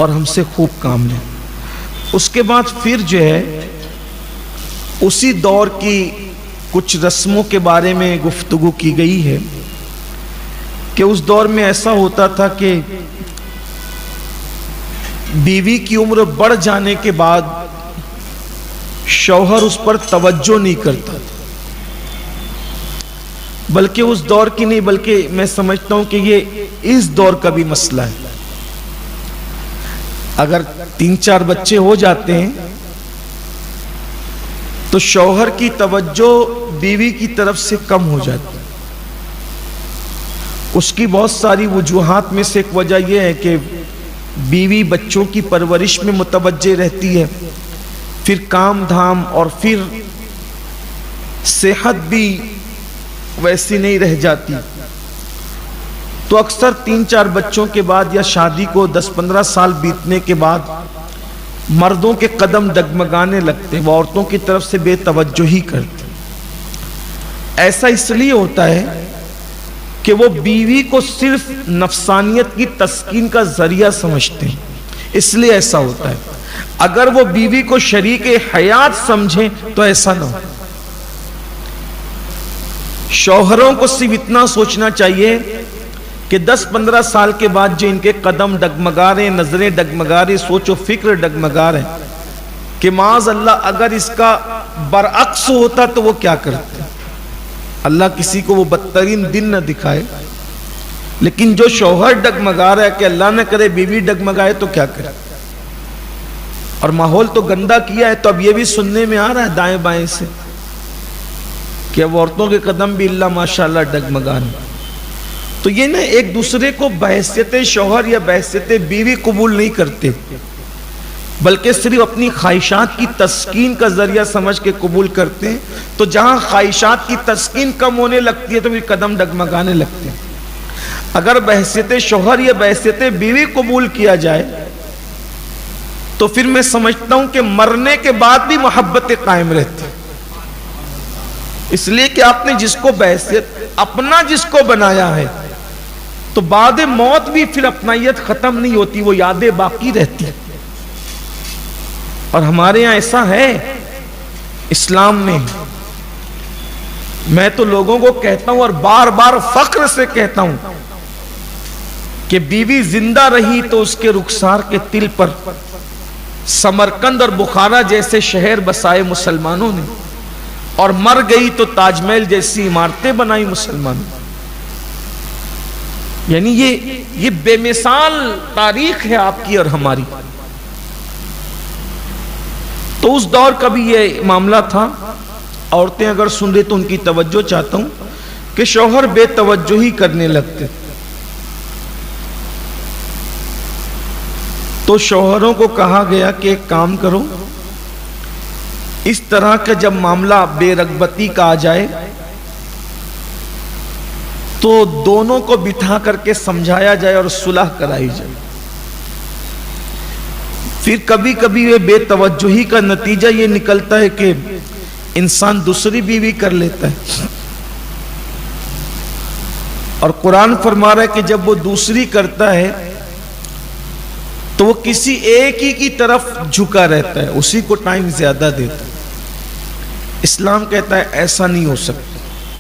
اور ہم سے خوب کام لیں۔ اس کے بعد پھر جو ہے اسی دور کی کچھ رسموں کے بارے میں گفتگو کی گئی ہے کہ اس دور میں ایسا ہوتا تھا کہ بیوی کی عمر بڑھ جانے کے بعد شوہر اس پر توجہ نہیں کرتا تھا، بلکہ اس دور کی نہیں، بلکہ میں سمجھتا ہوں کہ یہ اس دور کا بھی مسئلہ ہے۔ اگر 3-4 بچے ہو جاتے ہیں تو شوہر کی توجہ بیوی کی طرف سے کم ہو جاتی ہے۔ اس کی بہت ساری وجوہات میں سے ایک وجہ یہ ہے کہ بیوی بچوں کی پرورش میں متوجہ رہتی ہے، پھر کام دھام اور پھر صحت بھی ویسی نہیں رہ جاتی، تو اکثر 3-4 بچوں کے بعد یا شادی کو 10-15 سال بیتنے کے بعد مردوں کے قدم ڈگمگانے لگتے، وہ عورتوں کی طرف سے بے توجہی کرتے۔ ایسا اس لیے ہوتا ہے کہ وہ بیوی کو صرف نفسانیت کی تسکین کا ذریعہ سمجھتے ہیں، اس لیے ایسا ہوتا ہے۔ اگر وہ بیوی کو شریک حیات سمجھیں تو ایسا نہ ہو۔ شوہروں کو صرف اتنا سوچنا چاہیے کہ 10-15 سال کے بعد جو ان کے قدم ڈگمگا رہے ہیں، نظریں ڈگمگا رہے، سوچ و فکر ڈگمگا رہے ہیں، کہ معاذ اللہ اگر اس کا برعکس ہوتا تو وہ کیا کرتے۔ اللہ کسی کو وہ بدترین دن نہ دکھائے، لیکن جو شوہر ڈگمگا رہا ہے کہ اللہ نہ کرے بیوی ڈگمگائے تو کیا کرے۔ اور ماحول تو گندا کیا ہے، تو اب یہ بھی سننے میں آ رہا ہے دائیں بائیں سے کہ اب عورتوں کے قدم بھی اللہ ماشاءاللہ ڈگمگانے۔ تو یہ نہ ایک دوسرے کو بحیثیت شوہر یا بحیثیت بیوی قبول نہیں کرتے، بلکہ صرف اپنی خواہشات کی تسکین کا ذریعہ سمجھ کے قبول کرتے ہیں۔ تو جہاں خواہشات کی تسکین کم ہونے لگتی ہے تو پھر قدم ڈگمگانے لگتے ہیں۔ اگر بحیثیت شوہر یا بحیثیت بیوی قبول کیا جائے تو پھر میں سمجھتا ہوں کہ مرنے کے بعد بھی محبتیں قائم رہتی، اس لیے کہ آپ نے جس کو بحیثیت اپنا جس کو بنایا ہے تو بعد موت بھی پھر اپنائیت ختم نہیں ہوتی، وہ یادیں باقی رہتی۔ اور ہمارے یہاں ایسا ہے اسلام میں، میں تو لوگوں کو کہتا ہوں اور بار بار فخر سے کہتا ہوں کہ بیوی زندہ رہی تو اس کے رخسار کے تل پر سمرقند اور بخارا جیسے شہر بسائے مسلمانوں نے، اور مر گئی تو تاج محل جیسی عمارتیں بنائی مسلمانوں۔ یعنی یہ بے مثال تاریخ ہے آپ کی اور ہماری۔ تو اس دور کا بھی یہ معاملہ تھا۔ عورتیں اگر سن رہے تو ان کی توجہ چاہتا ہوں کہ شوہر بے توجہی کرنے لگتے، تو شوہروں کو کہا گیا کہ ایک کام کرو، اس طرح کا جب معاملہ بے رغبتی کا آ جائے تو دونوں کو بٹھا کر کے سمجھایا جائے اور صلح کرائی جائے۔ پھر کبھی کبھی یہ بے توجہی کا نتیجہ یہ نکلتا ہے کہ انسان دوسری بیوی کر لیتا ہے، اور قرآن فرما رہا ہے کہ جب وہ دوسری کرتا ہے تو وہ کسی ایک ہی کی طرف جھکا رہتا ہے، اسی کو ٹائم زیادہ دیتا ہے۔ اسلام کہتا ہے ایسا نہیں ہو سکتا۔